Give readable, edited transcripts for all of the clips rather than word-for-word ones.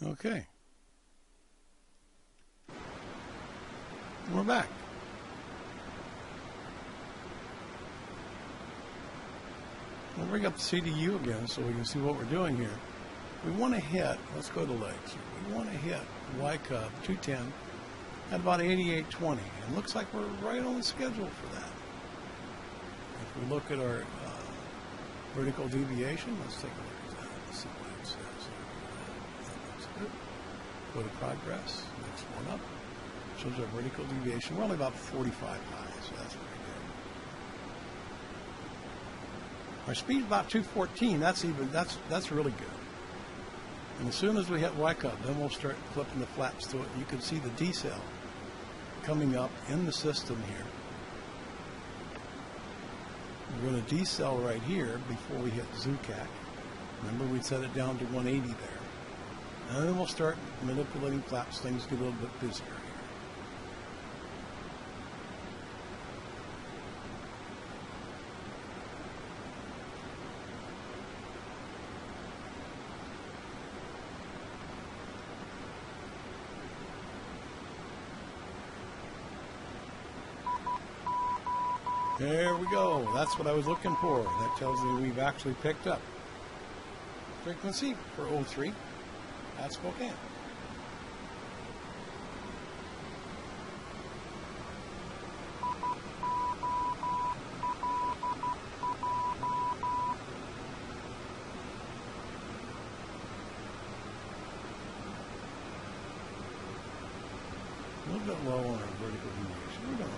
Okay. We're back. We'll bring up the CDU again so we can see what we're doing here. We want to hit, let's go to legs. We want to hit Y Cub 210 at about 88.20. And looks like we're right on the schedule for that. If we look at our vertical deviation, let's take a look at that. Let's see what it says. That looks good. Go to progress, next one up. Shows our vertical deviation. We're only about 45 high, so that's pretty good. Our speed's about 214. That's really good. And as soon as we hit Y Cup, then we'll start flipping the flaps to it. You can see the decel coming up in the system here. We're going to decel right here before we hit Zucac. Remember, we set it down to 180 there. And then we'll start manipulating flaps. Things get a little bit busier here. There we go. That's what I was looking for. That tells me we've actually picked up frequency for 03 at Spokane. A little bit low on our vertical deviation. We're going.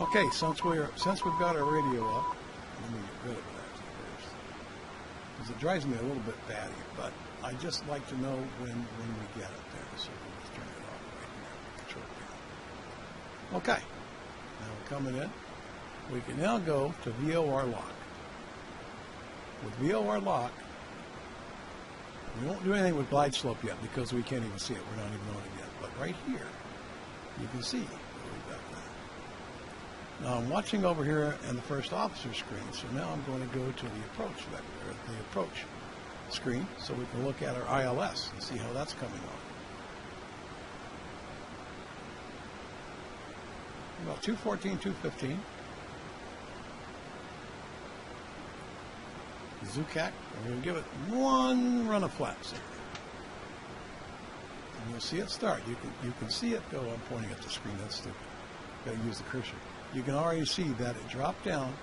Okay, since we've got our radio up, let me get rid of it actually first, because it drives me a little bit batty. But I just like to know when we get it there, so we'll just turn it off right here. Control panel. Okay, now we're coming in. We can now go to VOR lock. With VOR lock, we won't do anything with glide slope yet because we can't even see it. We're not even on it yet. But right here, you can see. Now I'm watching over here in the first officer screen, so now I'm going to go to the approach vector, the approach screen, so we can look at our ILS and see how that's coming on. About 214, 215. Zucac, we're going to give it one run of flaps there. And you'll see it start. You can see it go. I'm pointing at the screen. That's stupid. Got to use the cursor. You can already see that it dropped down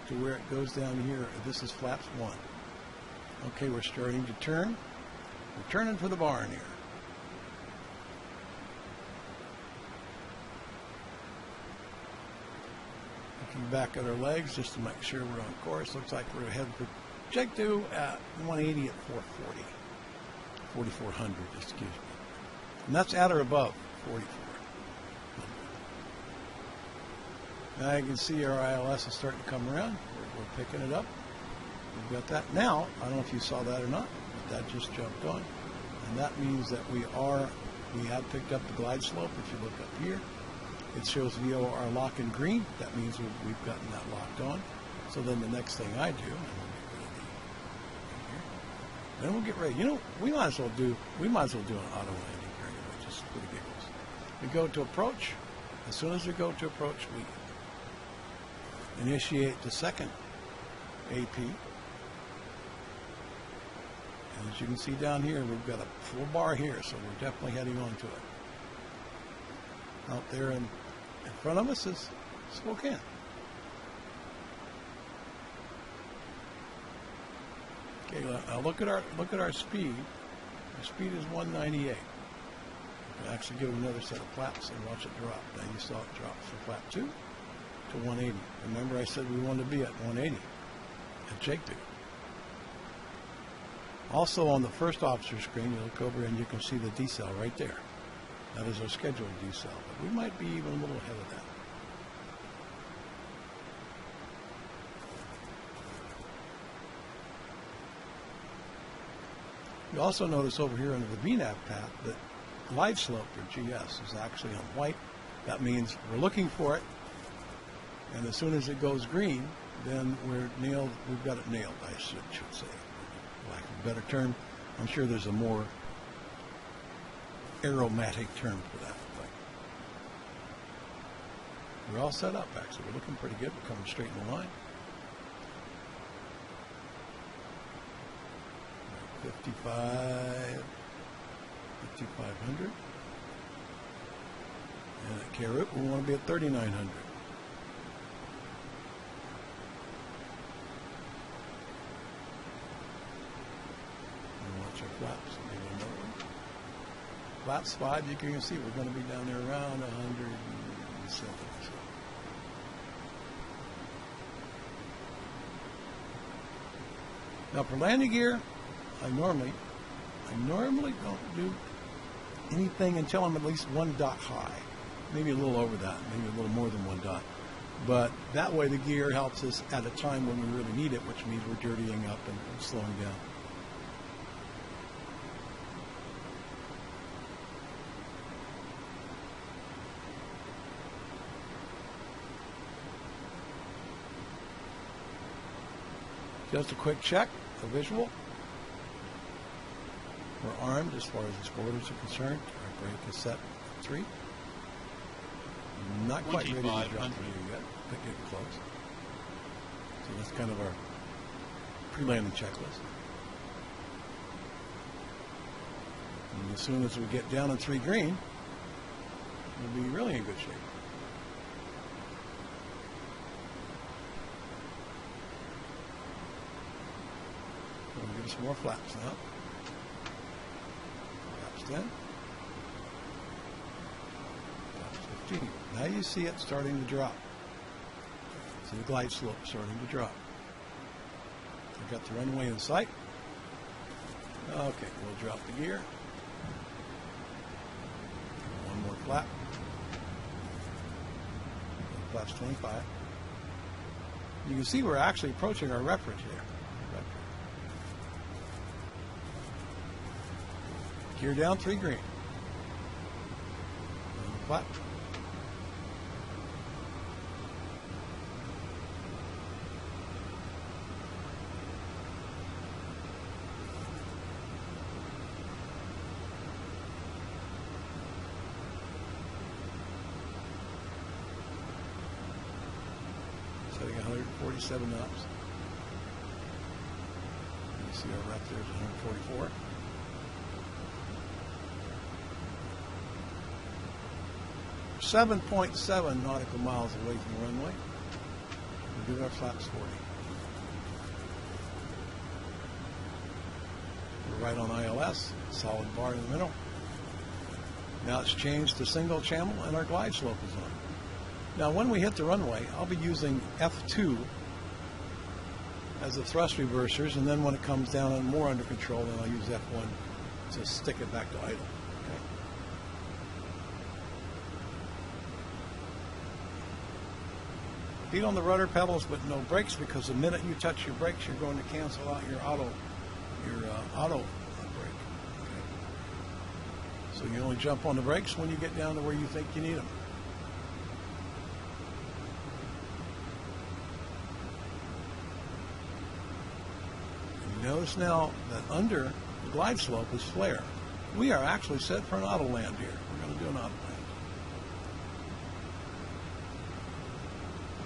to where it goes down here. This is flaps 1. Okay, we're starting to turn. We're turning for the barn here. Looking back at our legs just to make sure we're on course. Looks like we're heading for Jake 2 at 180 at 440. 4,400, excuse me. And that's at or above 44. Now you can see our ILS is starting to come around. We're picking it up. We've got that. Now, I don't know if you saw that or not, but that just jumped on. And that means that we have picked up the glide slope. If you look up here, it shows VOR lock in green. That means we've gotten that locked on. So then the next thing I do, then we'll get ready. You know, we might as well do an auto landing here anyway, just for the giggles. We go to approach. As soon as we go to approach, we initiate the second AP. And as you can see down here, we've got a full bar here, so we're definitely heading on to it. Out there in front of us is Spokane. Okay, now look at our speed. Our speed is 198. We'll actually give it another set of flaps and watch it drop. Now you saw it drop from flap 2 to 180. Remember I said we wanted to be at 180 at Jake 2. Also on the first officer screen, you look over and you can see the decel right there. That is our scheduled decel, but we might be even a little ahead of that. You also notice over here under the VNAV path that glide slope for GS is actually on white. That means we're looking for it, and as soon as it goes green, then we're nailed. We've got it nailed, I should say. For lack of a better term, I'm sure there's a more aromatic term for that. But we're all set up, actually. We're looking pretty good. We're coming straight in the line. 5,500. And at K-Root, we want to be at 3,900. Watch our flaps. Flaps 5, you can see we're going to be down there around 107. Now for landing gear, I normally don't do anything until I'm at least 1 dot high. Maybe a little over that, maybe a little more than 1 dot. But that way the gear helps us at a time when we really need it, which means we're dirtying up and slowing down. Just a quick check, a visual. We're armed as far as the spoilers are concerned. Our brake is set at 3. Not quite ready to drop the gear yet, but getting close. So that's kind of our pre-landing checklist. And as soon as we get down in 3 green, we'll be really in good shape. We'll give us some more flaps now. Flaps 10. Flaps 15. Now you see it starting to drop. See the glide slope starting to drop. I've got the runway in sight. Okay, we'll drop the gear. One more flap. Flaps 25. You can see we're actually approaching our reference here. Gear down, 3 green. Flat. Setting 147 knots. You see our rep there is 144. 7.7 nautical miles away from the runway. We'll do our flaps 40. We're right on ILS, solid bar in the middle. Now it's changed to single channel and our glide slope is on. Now when we hit the runway, I'll be using F2 as the thrust reversers, and then when it comes down and more under control, then I'll use F1 to stick it back to idle. Feet on the rudder pedals, but no brakes, because the minute you touch your brakes, you're going to cancel out your auto brake. Okay. So you only jump on the brakes when you get down to where you think you need them. And you notice now that under the glide slope is flare. We are actually set for an Autoland here. We're going to do an Autoland.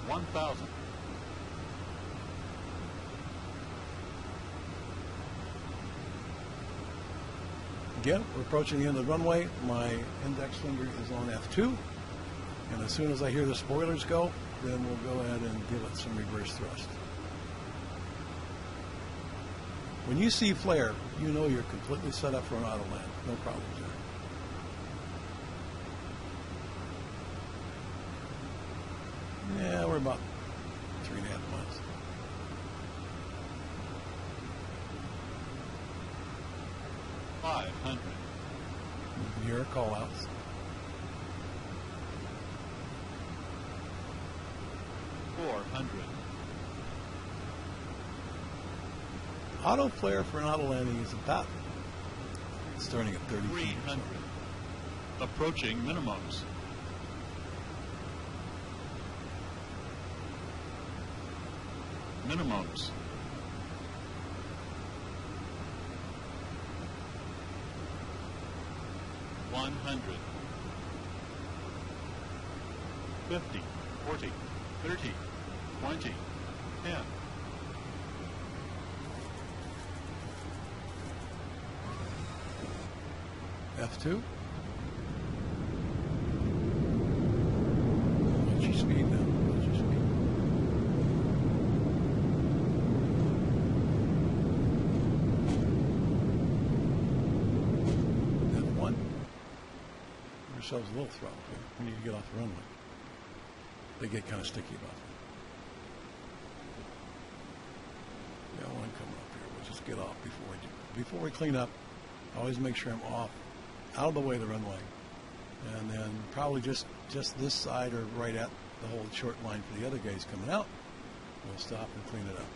1,000. Again, we're approaching the end of the runway. My index finger is on F2. And as soon as I hear the spoilers go, then we'll go ahead and give it some reverse thrust. When you see flare, you know you're completely set up for an Autoland. No problems there. Yeah, we're about 3.5 miles. $500. You can hear our call outs. $400. Auto flare for an auto landing is about starting at 30 feet. 300. Approaching minimums. Minimums. 100. 50, 40, 30, 20, 10. F2. What's your speed now? What's your speed? F1. Give ourselves a little throttle here. We need to get off the runway. They get kind of sticky about that. Got one coming up here. We'll just get off before we clean up. I always make sure I'm off, out of the way of the runway, and then probably just this side or right at the whole short line for the other guys coming out. We'll stop and clean it up.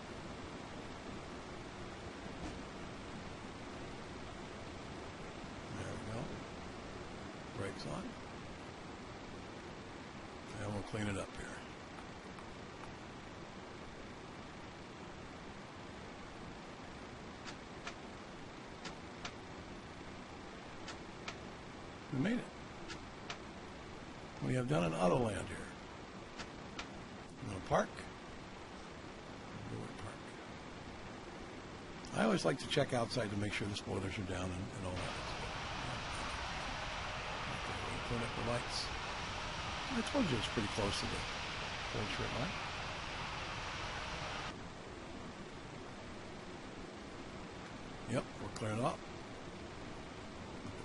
There we go. Brakes on. And we'll clean it up here. We made it. We have done an Autoland here. I'm going to park. Go to park. I always like to check outside to make sure the spoilers are down and all that. Okay, we'll put up the lights. I told you it's pretty close to the full straight line. Yep, we're clearing up.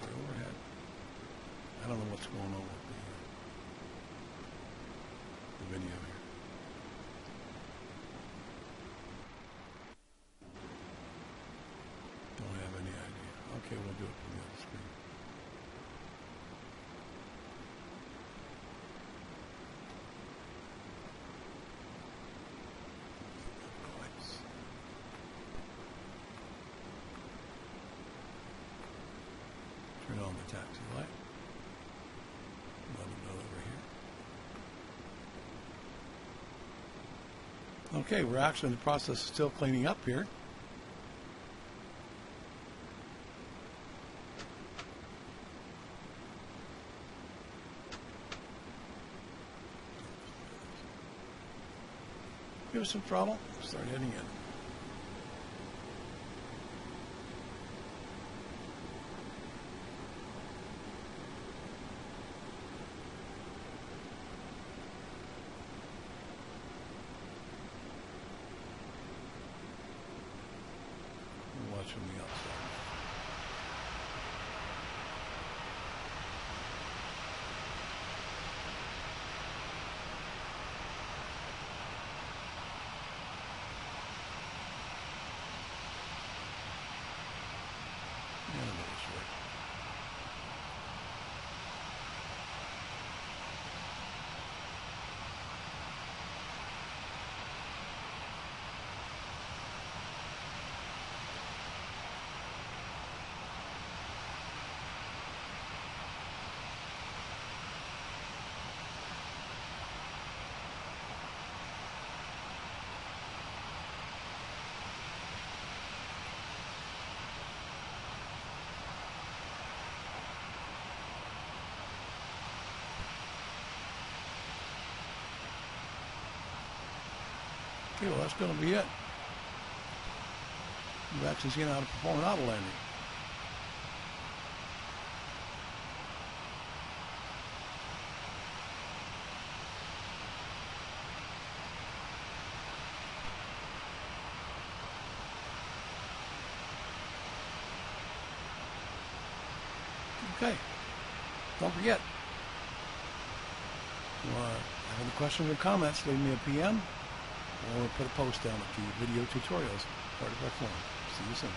Clear overhead. I don't know what's going on with the video here. Don't have any idea. Okay, we'll do it from the other screen. Lights. Turn on the taxi light. Let them know that we're here. Okay, we're actually in the process of still cleaning up here. Give us some throttle. Start heading in. Watch from the outside. Yeah, that's right. Okay, well, that's going to be it. We've actually seen how to perform an auto landing. Okay, don't forget, if you want to have any questions or comments, leave me a PM or put a post down at the video tutorials part of our forum. See you soon.